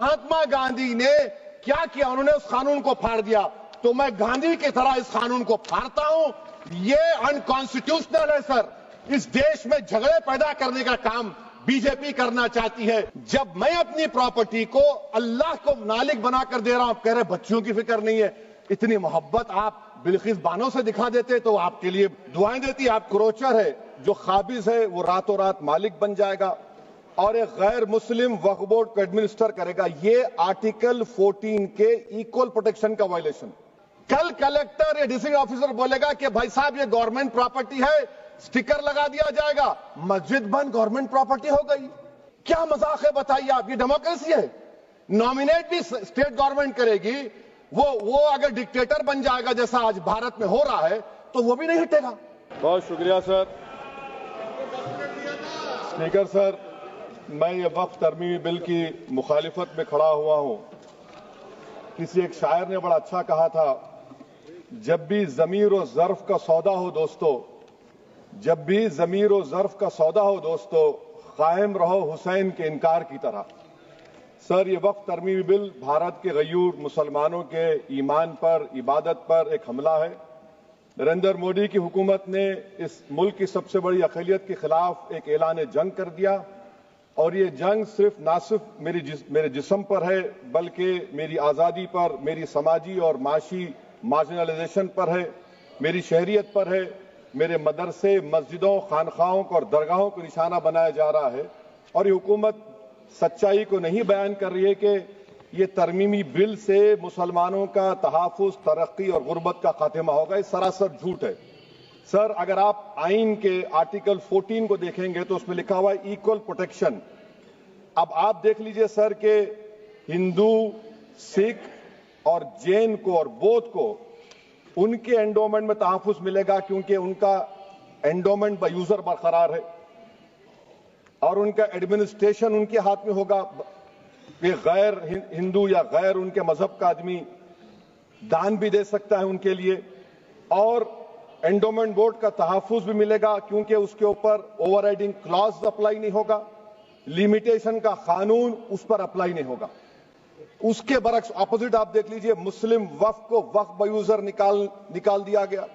महात्मा गांधी ने क्या किया, उन्होंने उस कानून को फाड़ दिया। तो मैं गांधी की तरह इस कानून को फाड़ता हूं। ये अनकॉन्स्टिट्यूशनल है सर। इस देश में झगड़े पैदा करने का काम बीजेपी करना चाहती है। जब मैं अपनी प्रॉपर्टी को अल्लाह को मालिक बनाकर दे रहा हूं, आप कह रहे बच्चियों की फिक्र नहीं है। इतनी मोहब्बत आप बिल्किस बानो से दिखा देते तो आपके लिए दुआएं देती। आप क्रोचर है, जो काबिज है वो रातों रात मालिक बन जाएगा और एक गैर मुस्लिम वक्फ बोर्ड को एडमिनिस्टर करेगा। ये आर्टिकल 14 के इक्वल प्रोटेक्शन का वायलेशन। कल कलेक्टर या डिस्ट्रिक्ट ऑफिसर बोलेगा कि भाई साहब ये गवर्नमेंट प्रॉपर्टी है, स्टिकर लगा दिया जाएगा, मस्जिद बंद गवर्नमेंट प्रॉपर्टी हो गई। क्या मजाक है बताइए आप, ये डेमोक्रेसी है? नॉमिनेट भी स्टेट गवर्नमेंट करेगी, वो अगर डिक्टेटर बन जाएगा जैसा आज भारत में हो रहा है तो वो भी नहीं हटेगा। बहुत शुक्रिया सर। स्पीकर सर, मैं ये वक्फ तरमीमी बिल की मुखालिफत में खड़ा हुआ हूं। किसी एक शायर ने बड़ा अच्छा कहा था, जब भी ज़मीर और ज़र्फ का सौदा हो दोस्तों, जब भी ज़मीर और ज़र्फ का सौदा हो दोस्तों, कायम रहो हुसैन के इनकार की तरह। सर, ये वक्फ तरमीमी बिल भारत के गयूर मुसलमानों के ईमान पर, इबादत पर एक हमला है। नरेंद्र मोदी की हुकूमत ने इस मुल्क की सबसे बड़ी अक़लियत के खिलाफ एक ऐलान जंग कर दिया और ये जंग ना सिर्फ मेरे जिस्म पर है बल्कि मेरी आज़ादी पर, मेरी समाजी और माशी मार्जिनलाइजेशन पर है, मेरी शहरियत पर है, मेरे मदरसे, मस्जिदों, खानखाहों और दरगाहों को निशाना बनाया जा रहा है। और ये हुकूमत सच्चाई को नहीं बयान कर रही है कि ये तरमीमी बिल से मुसलमानों का तहफ़्फ़ुज़, तरक्की और गुर्बत का खात्मा होगा। ये सरासर झूठ है। सर, अगर आप आइन के आर्टिकल 14 को देखेंगे तो उसमें लिखा हुआ है इक्वल प्रोटेक्शन। अब आप देख लीजिए सर कि हिंदू, सिख और जैन को और बौद्ध को उनके एंडोमेंट में तहफ़्फ़ुज़ मिलेगा क्योंकि उनका एंडोमेंट बाय यूजर बरकरार है और उनका एडमिनिस्ट्रेशन उनके हाथ में होगा। कि गैर हिंदू या गैर उनके मजहब का आदमी दान भी दे सकता है उनके लिए और एंडोमेंट बोर्ड का तहफ़्फ़ुज़ भी मिलेगा क्योंकि उसके ऊपर ओवरराइडिंग क्लॉज अप्लाई नहीं होगा, लिमिटेशन का कानून उस पर अप्लाई नहीं होगा। उसके बरक्स ऑपोजिट आप देख लीजिए, मुस्लिम वक्फ को वक्फ बाय यूजर निकाल दिया गया।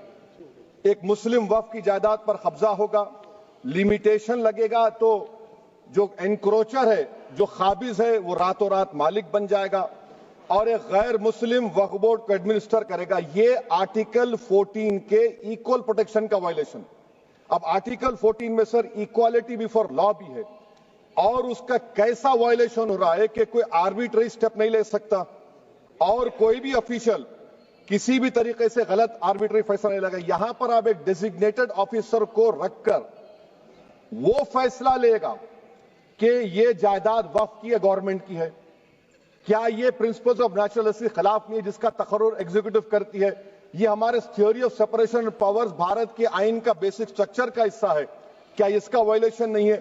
एक मुस्लिम वक्फ की जायदाद पर कब्जा होगा, लिमिटेशन लगेगा तो जो एनक्रोचर है, जो काबिज है, वो रातों रात मालिक बन जाएगा और एक गैर मुस्लिम वक्फ बोर्ड को एडमिनिस्टर करेगा। ये आर्टिकल 14 के इक्वल प्रोटेक्शन का वायलेशन। अब आर्टिकल 14 में सर इक्वालिटी बिफोर लॉ भी है और उसका कैसा वायलेशन हो रहा है कि कोई आर्बिट्ररी स्टेप नहीं ले सकता और कोई भी ऑफिशियल किसी भी तरीके से गलत आर्बिट्ररी फैसला नहीं लगा। यहां पर आप एक डेजिग्नेटेड ऑफिसर को रखकर वो फैसला लेगा कि ये जायदाद वक्फ की है, गवर्नमेंट की है। क्या ये प्रिंसिपल्स ऑफ नेचुरलिटी के खिलाफ नहीं है जिसका तकर्रुर एग्जीक्यूटिव करती है? ये हमारे theory of separation of powers Bharat के आइन का बेसिक स्ट्रक्चर का हिस्सा है। क्या इसका वायलेशन नहीं है?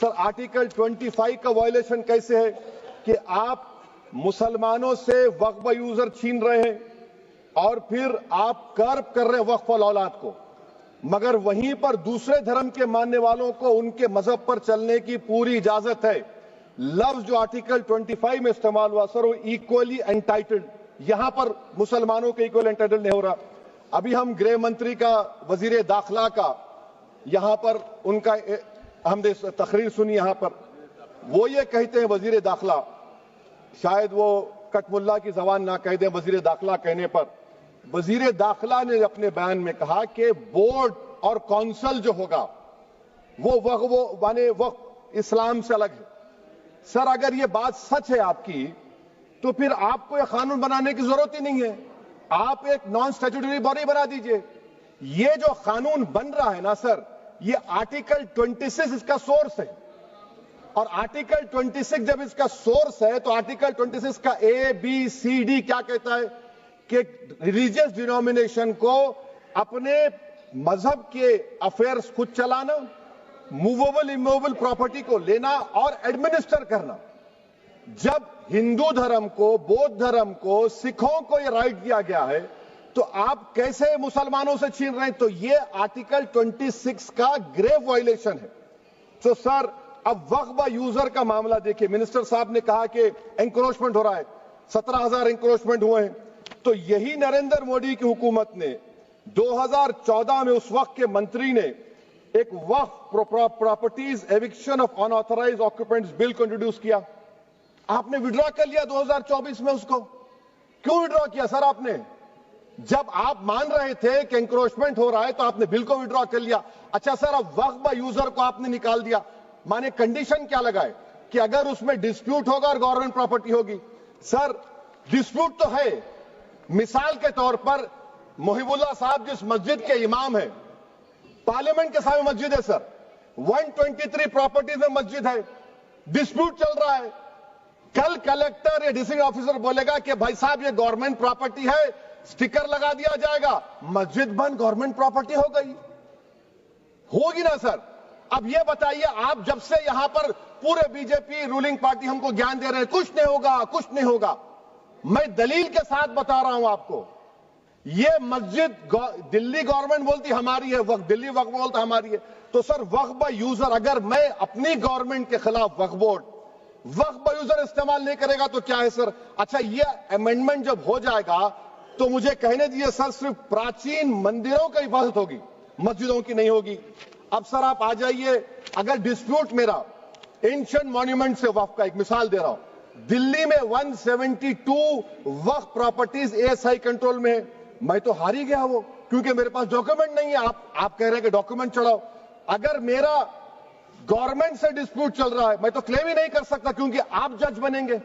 सर, आर्टिकल 25 का वायलेशन कैसे है कि आप मुसलमानों से वक्फ बाय यूजर छीन रहे हैं और फिर आप कर्ब कर रहे हैं वक्फ वाल औलाद को, मगर वहीं पर दूसरे धर्म के मानने वालों को उनके मजहब पर चलने की पूरी इजाजत है। लफ्ज जो आर्टिकल 25 में इस्तेमाल हुआ सर, वो इक्वली एंटाइटल्ड, यहां पर मुसलमानों के इक्वल एंटाइटल्ड नहीं हो रहा। अभी हम गृह मंत्री का, वजीर दाखिला का यहां पर उनका हमने तकरीर सुनी, यहां पर वो ये कहते हैं, वजीर दाखिला, शायद वो कटमुल्ला की जबान ना कह दें, वजीर दाखिला कहने पर वजीर दाखिला ने अपने बयान में कहा कि बोर्ड और काउंसिल जो होगा वो माने वक्फ इस्लाम से अलग है। सर, अगर ये बात सच है आपकी तो फिर आपको यह कानून बनाने की जरूरत ही नहीं है। आप एक नॉन स्टैट्यूटरी बॉडी बना दीजिए। ये जो कानून बन रहा है ना सर, ये आर्टिकल 26 इसका सोर्स है और आर्टिकल 26 जब इसका सोर्स है तो आर्टिकल 26 का ABCD क्या कहता है कि रिलीजियस डिनोमिनेशन को अपने मजहब के अफेयर्स खुद चलाना, मूवेबल इमूवेबल प्रॉपर्टी को लेना और एडमिनिस्टर करना। जब हिंदू धर्म को, बौद्ध धर्म को, सिखों को यह राइट दिया गया है तो आप कैसे मुसलमानों से छीन रहे हैं? तो यह आर्टिकल 26 का ग्रेव वायलेशन है। तो सर, अब वक्फ व यूजर का मामला देखिए, मिनिस्टर साहब ने कहा कि एंक्रोचमेंट हो रहा है, 17,000 एंक्रोचमेंट हुए हैं। तो यही नरेंद्र मोदी की हुकूमत ने 2014 में उस वक्त के मंत्री ने एक वक्फ properties eviction of unauthorised occupants bill को इंट्रोड्यूस किया। आपने विड्रॉ कर लिया 2024 में उसको। क्यों विड्रॉ किया सर आपने? जब आप मान रहे थे कि एंक्रोचमेंट हो रहा है तो आपने बिल को विड्रॉ कर लिया। अच्छा सर, अब वक्फ व यूजर को आपने निकाल दिया, माने कंडीशन क्या लगाए कि अगर उसमें डिस्प्यूट होगा और गवर्नमेंट प्रॉपर्टी होगी। सर डिस्प्यूट तो है, मिसाल के तौर पर मोहिबुल्लाह साहब जिस मस्जिद के इमाम है, पार्लियामेंट के सामने मस्जिद है सर, 123 प्रॉपर्टीज में मस्जिद है, डिस्प्यूट चल रहा है। कल कलेक्टर या डिस्ट्रिक्ट ऑफिसर बोलेगा कि भाई साहब ये गवर्नमेंट प्रॉपर्टी है, स्टिकर लगा दिया जाएगा, मस्जिद बंद, गवर्नमेंट प्रॉपर्टी हो गई, होगी ना सर? अब ये बताइए, आप जब से यहां पर पूरे बीजेपी रूलिंग पार्टी हमको ज्ञान दे रहे हैं कुछ नहीं होगा, कुछ नहीं होगा, मैं दलील के साथ बता रहा हूं आपको। ये मस्जिद दिल्ली गवर्नमेंट बोलती हमारी है, वक्फ दिल्ली वक्फ बोलता हमारी है। तो सर वक्फ यूजर, अगर मैं अपनी गवर्नमेंट के खिलाफ वक्फ बोर्ड वक्फ यूजर इस्तेमाल नहीं करेगा तो क्या है सर? अच्छा, ये अमेंडमेंट जब हो जाएगा तो मुझे कहने दीजिए सर, सिर्फ प्राचीन मंदिरों की हिफाजत होगी, मस्जिदों की नहीं होगी। अब सर आप आ जाइए, अगर डिस्प्यूट मेरा एंशिएंट मॉन्यूमेंट से वक्फ का, एक मिसाल दे रहा हूं, दिल्ली में 172 वक्फ प्रॉपर्टीज एएसआई कंट्रोल में है, मैं तो हार ही गया वो, क्योंकि मेरे पास डॉक्यूमेंट नहीं है। आप कह रहे हैं कि डॉक्यूमेंट चढ़ाओ। अगर मेरा गवर्नमेंट से डिस्प्यूट चल रहा है, मैं तो क्लेम ही नहीं कर सकता, क्योंकि आप जज बनेंगे,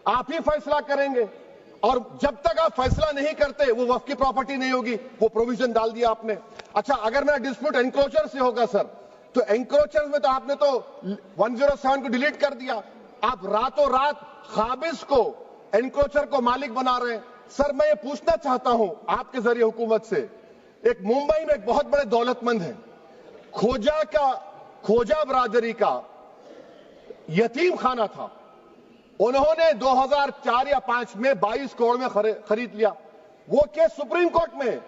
आप ही फैसला करेंगे, और जब तक आप फैसला नहीं करते वो वक्फ की प्रॉपर्टी नहीं होगी। वो प्रोविजन डाल दिया आपने। अच्छा, अगर मेरा डिस्प्यूट एंक्रोचर से होगा सर, तो एंक्रोचर में तो आपने तो 107 को डिलीट कर दिया। आप रातों रात खाबिज को, एंक्रोचर को मालिक बना रहे हैं। सर मैं ये पूछना चाहता हूं आपके जरिए हुकूमत से, एक मुंबई में एक बहुत बड़े दौलतमंद है, खोजा बरादरी का यतीम खाना था, उन्होंने 2004 या 5 में 22 करोड़ में खरीद लिया। वो केस सुप्रीम कोर्ट में,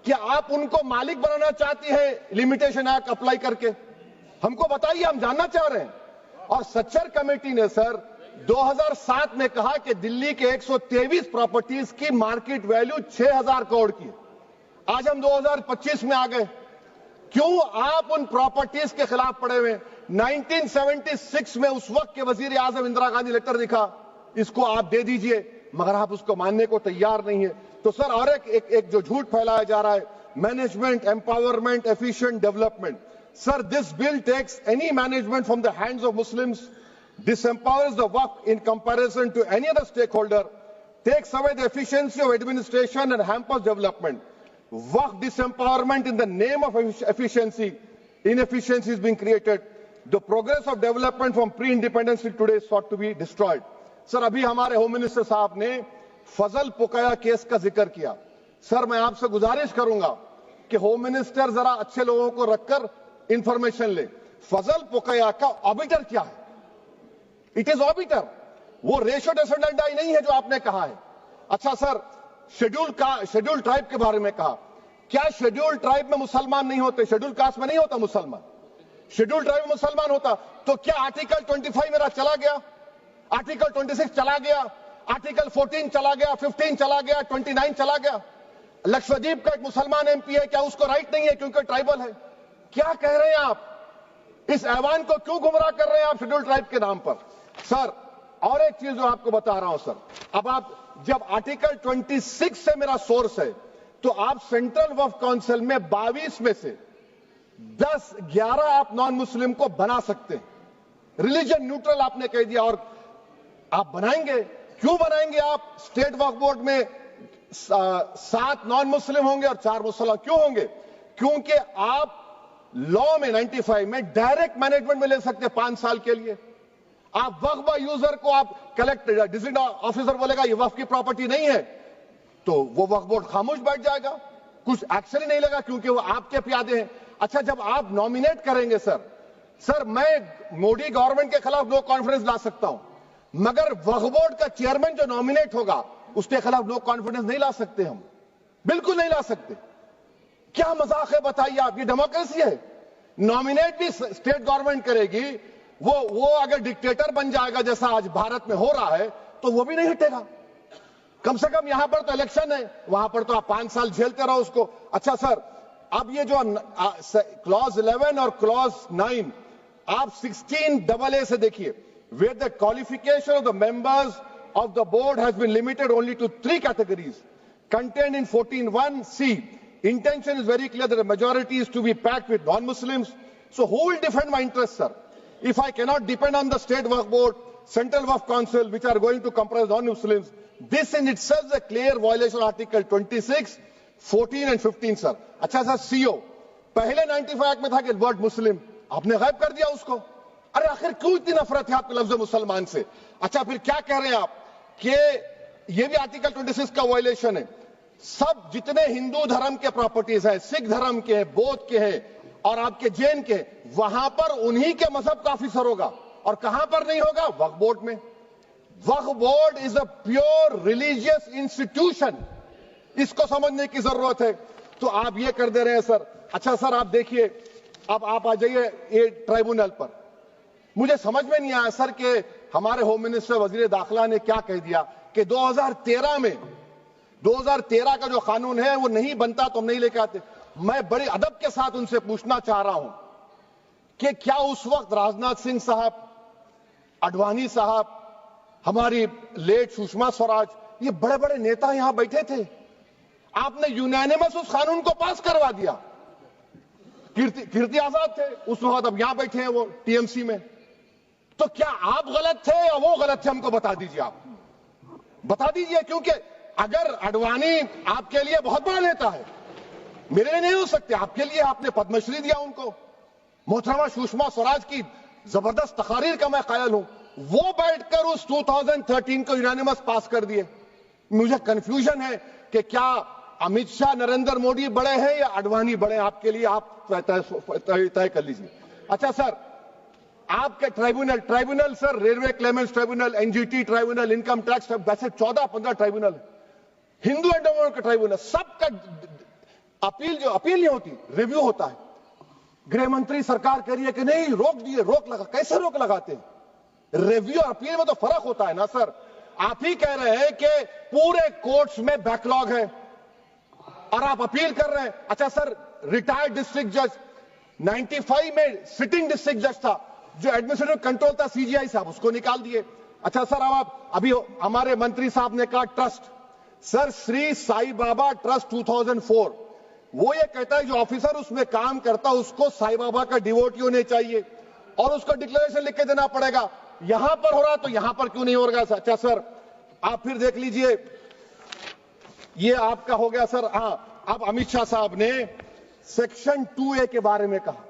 क्या आप उनको मालिक बनाना चाहती है लिमिटेशन एक्ट अप्लाई करके? हमको बताइए, हम जानना चाह रहे हैं। और सच्चर कमेटी ने सर 2007 में कहा कि दिल्ली के 123 प्रॉपर्टीज की मार्केट वैल्यू 6,000 करोड़ की। आज हम 2025 में आ गए, क्यों आप उन प्रॉपर्टीज के खिलाफ पड़े हुए? 1976 में उस वक्त के वजीर आजम इंदिरा गांधी लेटर लिखा, इसको आप दे दीजिए, मगर आप उसको मानने को तैयार नहीं है। तो सर और एक जो झूठ फैलाया जा रहा है, management empowerment efficient development. Sir this bill takes any management from the hands of Muslims, disempowers the waqf in comparison to any other stakeholder, takes away the efficiency of administration and hampers development. Waqf disempowerment in the name of efficiency, inefficiency is being created. The progress of development from pre-independence till today is sought to be destroyed. Sir अभी हमारे home minister साहब ने फजल पुकाया case का जिक्र किया। Sir मैं आपसे गुजारिश करूंगा कि होम मिनिस्टर जरा अच्छे लोगों को रखकर इंफॉर्मेशन ले। फजल पुकाया का ऑबिटर क्या है? इट इज ऑबिटर, वो रेशो डेसेंडेंटाई नहीं है जो आपने कहा है। अच्छा सर, शेड्यूल ट्राइब के बारे में कहा, क्या शेड्यूल ट्राइब में मुसलमान नहीं होते? शेड्यूल कास्ट में नहीं होता मुसलमान, शेड्यूल ट्राइब में मुसलमान होता। तो क्या आर्टिकल 25 मेरा चला गया, आर्टिकल 26 चला गया, आर्टिकल 14 चला गया, 15 चला गया, 29 चला गया? लक्षद्वीप का एक मुसलमान एमपी है, क्या उसको राइट नहीं है क्योंकि ट्राइबल है? क्या कह रहे हैं आप? इस ऐवान को क्यों गुमराह कर रहे हैं आप शेड्यूल ट्राइब के नाम पर? सर और एक चीज जो आपको बता रहा हूं सर, अब आप जब आर्टिकल 26 से मेरा सोर्स है, तो आप सेंट्रल वक्फ काउंसिल में 22 में से 10-11 आप नॉन मुस्लिम को बना सकते हैं। रिलीजन न्यूट्रल आपने कह दिया, और आप बनाएंगे, क्यों बनाएंगे आप? स्टेट वक्फ बोर्ड में 7 नॉन मुस्लिम होंगे और 4 मुसलमान। क्यों होंगे? क्योंकि आप लॉ में 95 में डायरेक्ट मैनेजमेंट में ले सकते हैं 5 साल के लिए। आप वक्फ यूजर को आप कलेक्टर डिस्ट्रिक्ट ऑफिसर बोलेगा ये वक्फ की प्रॉपर्टी नहीं है, तो वो वक्फ बोर्ड खामोश बैठ जाएगा, कुछ एक्शन ही नहीं लेगा, क्योंकि वो आपके प्यादे हैं। अच्छा, जब आप नॉमिनेट करेंगे सर मैं मोदी गवर्नमेंट के खिलाफ नो कॉन्फिडेंस ला सकता हूं, मगर वक्फ बोर्ड का चेयरमैन जो नॉमिनेट होगा उसके खिलाफ नो कॉन्फिडेंस नहीं ला सकते, हम बिल्कुल नहीं ला सकते। क्या मजाक है बताइए आप? ये डेमोक्रेसी है। नॉमिनेट भी स्टेट गवर्नमेंट करेगी, वो अगर डिक्टेटर बन जाएगा जैसा आज भारत में हो रहा है तो वो भी नहीं हटेगा। कम से कम यहां पर तो इलेक्शन है, वहां पर तो आप 5 साल झेलते रहो उसको। अच्छा सर, अब ये जो क्लॉज 11 और क्लॉज 9 आप 16AA से देखिए, where the qualification of the members of the board has been limited only to 3 categories contained in 14(1)(c). Intention is very clear that the majority is to be packed with non-Muslims. So who will defend my interests, sir? If I cannot depend on the state work board, central work council, which are going to comprise non-Muslims, this in itself is a clear violation of Article 26, 14 and 15, sir. अच्छा sir, CO पहले 95 act में था कि word मुस्लिम, आपने गायब कर दिया उसको। अरे आखिर क्यों इतनी नफरत है आपके लफ्ज मुसलमान से? अच्छा फिर क्या कह रहे हैं आप कि ये भी आर्टिकल 26 का वायलेशन है। सब जितने हिंदू धर्म के प्रॉपर्टीज है, सिख धर्म के, बौद्ध के हैं और आपके जैन के, वहां पर उन्हीं के मजहब का ऑफिसर होगा। और कहां पर नहीं होगा? वक्फ बोर्ड में। वक्फ board is a pure religious institution, इसको समझने की जरूरत है। तो आप ये कर दे रहे हैं सर। अच्छा सर, आप देखिए, अब आप आ जाइए ये ट्राइब्यूनल पर। मुझे समझ में नहीं आया सर कि हमारे होम मिनिस्टर वजीर दाखिला ने क्या कह दिया कि 2013 का जो कानून है वो नहीं बनता तो हम नहीं लेके आते। मैं बड़े अदब के साथ उनसे पूछना चाह रहा हूं कि क्या उस वक्त राजनाथ सिंह साहब, अडवाणी साहब, हमारी लेट सुषमा स्वराज, ये बड़े बड़े नेता यहां बैठे थे? आपने यूनानिमस उस कानून को पास करवा दिया। कीर्ति आजाद थे उस वक्त, अब यहां बैठे हैं वो टीएमसी में। तो क्या आप गलत थे या वो गलत थे? हमको बता दीजिए, आप बता दीजिए। क्योंकि अगर अडवाणी आपके लिए बहुत बड़ा नेता है, मेरे लिए नहीं हो सकते, आपके लिए आपने पद्मश्री दिया उनको। मोहतरमा सुषमा स्वराज की जबरदस्त तकारीर का मैं कायल हूं, वो बैठकर उस 2013 को यूनानिमस पास कर दिए। मुझे कंफ्यूजन है कि क्या अमित शाह, नरेंद्र मोदी बड़े हैं या अडवाणी बड़े हैं? आपके लिए आप तय कर लीजिए। अच्छा सर, आपके tribunal sir, railway Clements tribunal, NGT tribunal, income tax, वैसे 14-15 ट्राइब्यूनल, हिंदू एंडोमेंट का ट्राइब्यूनल, सबका अपील नहीं होती, रिव्यू होता है। गृह मंत्री सरकार कह रही है कि नहीं, रोक दिए, रोक लगा। कैसे रोक लगाते हैं? रिव्यू और अपील में तो फर्क होता है ना सर। आप ही कह रहे हैं कि पूरे कोर्ट्स में बैकलॉग है और आप अपील कर रहे हैं। अच्छा सर, रिटायर्ड डिस्ट्रिक्ट जज 95 में सिटिंग डिस्ट्रिक्ट जज था, जो एडमिनिस्ट्रेटिव कंट्रोल था सीजीआई साहब, उसको निकाल दिए। अच्छा सर, अब आप अभी हमारे मंत्री साहब ने कहा trust, sir Shri Sai Baba trust 2004, वो ये कहता है जो ऑफिसर उसमें काम करता है उसको साई बाबा का डिवोटी होने चाहिए और उसको डिक्लेरेशन लिख के देना पड़ेगा। यहां पर हो रहा तो यहां पर क्यों नहीं हो रहा? अच्छा सर, आप फिर देख लीजिए, ये आपका हो गया सर। हां, अब अमित शाह साहब ने सेक्शन 2A के बारे में कहा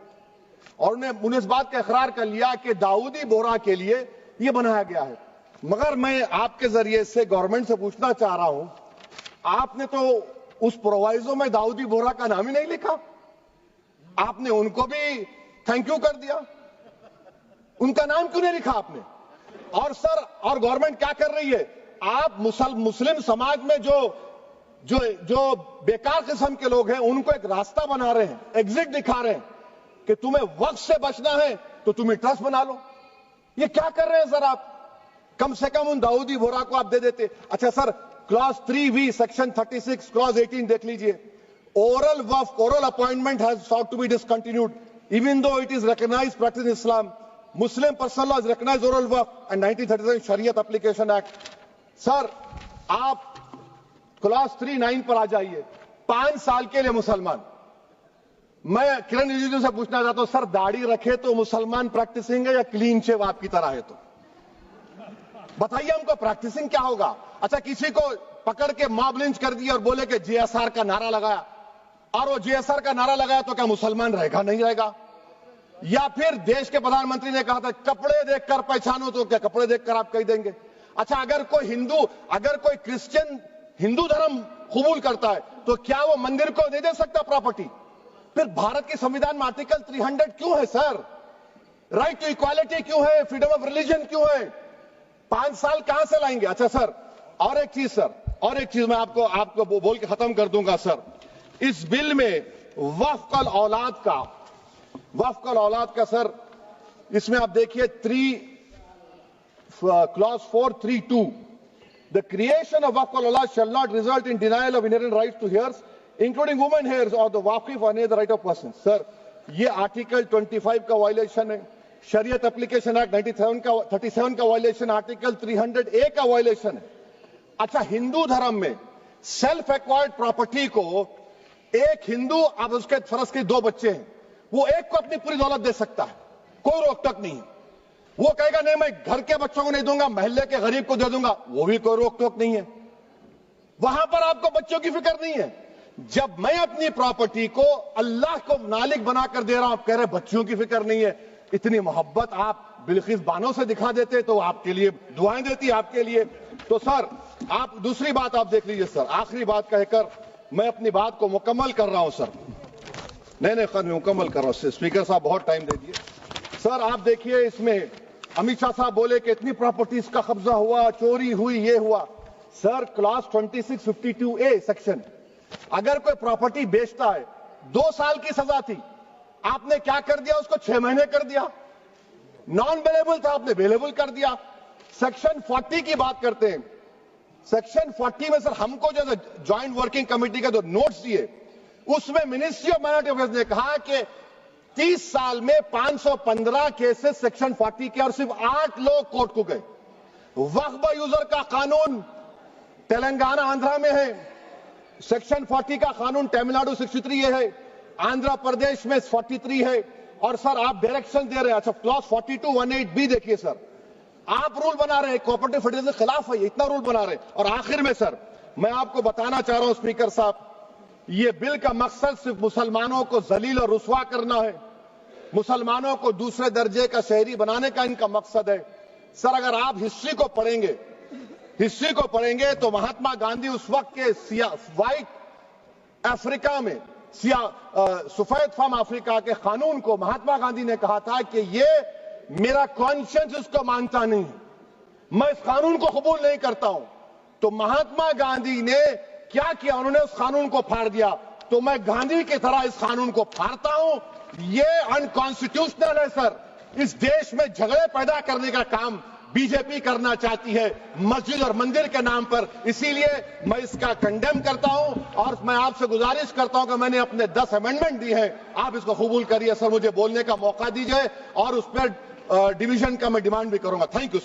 और उन्होंने इस बात का इकरार कर लिया कि दाऊदी बोहरा के लिए यह बनाया गया है। मगर मैं आपके जरिए से गवर्नमेंट से पूछना चाह रहा हूं, आपने तो उस प्रोवाइजो में दाऊदी बोहरा का नाम ही नहीं लिखा। आपने उनको भी थैंक यू कर दिया, उनका नाम क्यों नहीं लिखा आपने? और सर, और गवर्नमेंट क्या कर रही है? आप मुस्लिम समाज में जो बेकार किस्म के लोग हैं उनको एक रास्ता बना रहे हैं, एग्जिट दिखा रहे हैं कि तुम्हें वक्त से बचना है तो तुम्हें ट्रस्ट बना लो। ये क्या कर रहे हैं सर आप? कम से कम उन दाऊदी बोहरा को आप दे देते। अच्छा sir, clause 3V section 36 clause 18 देख लीजिए। Oral appointment has sought to be discontinued even though it is recognized practice in Islam. Muslim personal law is recognized oral work and 1937 Shariat Application Act. Sir, आप clause 3(9) पर आ जाइए। 5 साल के लिए मुसलमान। मैं किरण रिजिजू से पूछना चाहता हूं, सर दाढ़ी रखे तो मुसलमान प्रैक्टिसिंग है या क्लीन शेव आपकी तरह है? तो बताइए हमको, प्रैक्टिसिंग क्या होगा? अच्छा, किसी को पकड़ के मॉब लिंच कर दिया और बोले कि JSR का नारा लगाया, और वो JSR का नारा लगाया तो क्या मुसलमान रहेगा? नहीं रहेगा। या फिर देश के प्रधानमंत्री ने कहा था कपड़े देखकर पहचानो, तो क्या कपड़े देखकर आप कह देंगे? अच्छा, अगर कोई क्रिश्चियन हिंदू धर्म कबूल करता है तो क्या वो मंदिर को दे सकता प्रॉपर्टी? फिर भारत के संविधान में आर्टिकल 300 क्यों है सर? राइट टू इक्वालिटी क्यों है? फ्रीडम ऑफ रिलीजन क्यों है? 5 साल कहां से लाएंगे? अच्छा सर, और एक चीज सर, और एक चीज मैं आपको बोल के खत्म कर दूंगा सर। इस बिल में वक्फ औलाद का सर इसमें आप देखिए clause 432, the creation of waqf al-Allah shall not result in denial of inherent rights to heirs, including women heirs or the waqif or any other right of person. Sir, ये article 25 का violation है, शरीयत application act 37 का violation, article 300A का violation है। अच्छा, हिंदू धर्म में सेल्फ एक्वायर्ड प्रॉपर्टी को एक हिंदू, अब उसके फर्ज के 2 बच्चे हैं, वो एक को अपनी पूरी दौलत दे सकता है, कोई रोक टोक नहीं। वो कहेगा नहीं मैं घर के बच्चों को नहीं दूंगा, मोहल्ले के गरीब को दे दूंगा, वो भी कोई रोक टोक नहीं है। वहां पर आपको बच्चों की फिक्र नहीं है। जब मैं अपनी प्रॉपर्टी को अल्लाह को मालिक बनाकर दे रहा हूं, आप कह रहे बच्चों की फिक्र नहीं है। इतनी मोहब्बत आप बिल्किस बानो से दिखा देते तो आपके लिए दुआएं देती आपके लिए। तो सर, आप दूसरी बात आप देख लीजिए सर, आखिरी बात कहकर मैं अपनी बात को मुकम्मल कर रहा हूं सर। नहीं खैर, मैं मुकम्मल कर रहा हूं। स्पीकर साहब बहुत टाइम दे दिए। सर आप देखिए, इसमें अमित शाह साहब बोले कि इतनी प्रॉपर्टीज का कब्जा हुआ, चोरी हुई, ये हुआ। सर क्लास 2652A सेक्शन, अगर कोई प्रॉपर्टी बेचता है, 2 साल की सजा थी, आपने क्या कर दिया, उसको 6 महीने कर दिया। नॉन बेलेबल था, आपने बेलेबल कर दिया। सेक्शन 40 की बात करते हैं। सेक्शन 40 में सर हमको जो ज्वाइंट वर्किंग कमेटी का जो नोट्स दिए, उसमें मिनिस्ट्री ऑफ माइनॉरिटी अफेयर्स ने कहा कि 30 साल में 515 केसेस सेक्शन 40 के, और सिर्फ 8 लोग कोर्ट को गए। वक्फ यूजर का कानून तेलंगाना आंध्रा में है, सेक्शन 40 का कानून तमिलनाडु 63 है, आंध्र प्रदेश में 43 है। और सर आप डायरेक्शन दे रहे हैं। अच्छा, क्लॉज 4218B देखिए सर, आप रूल बना रहे हैं, कोऑपरेटिव फेडरलिज्म के खिलाफ है, इतना रूल बना रहे हैं। और आखिर में सर मैं आपको बताना चाह रहा हूं स्पीकर साहब, ये बिल का मकसद सिर्फ मुसलमानों को जलील और रुस्वा करना है, मुसलमानों को दूसरे दर्जे का शहरी बनाने का इनका मकसद है। सर अगर आप हिस्ट्री को पढ़ेंगे तो महात्मा गांधी उस वक्त के व्हाइट अफ्रीका में, सफेद फार्म अफ्रीका के कानून को महात्मा गांधी ने कहा था कि ये मेरा कॉन्शियंस इसको मानता नहीं है, मैं इस कानून को कबूल नहीं करता हूं। तो महात्मा गांधी ने क्या किया, उन्होंने उस कानून को फाड़ दिया। तो मैं गांधी की तरह इस कानून को फाड़ता हूं। ये अनकॉन्स्टिट्यूशनल है सर। इस देश में झगड़े पैदा करने का काम बीजेपी करना चाहती है मस्जिद और मंदिर के नाम पर, इसीलिए मैं इसका कंडेम करता हूं। और मैं आपसे गुजारिश करता हूं कि मैंने अपने 10 अमेंडमेंट दी हैं, आप इसको कबूल करिए सर, मुझे बोलने का मौका दीजिए और उस पर डिवीजन का मैं डिमांड भी करूंगा। Thank you sir.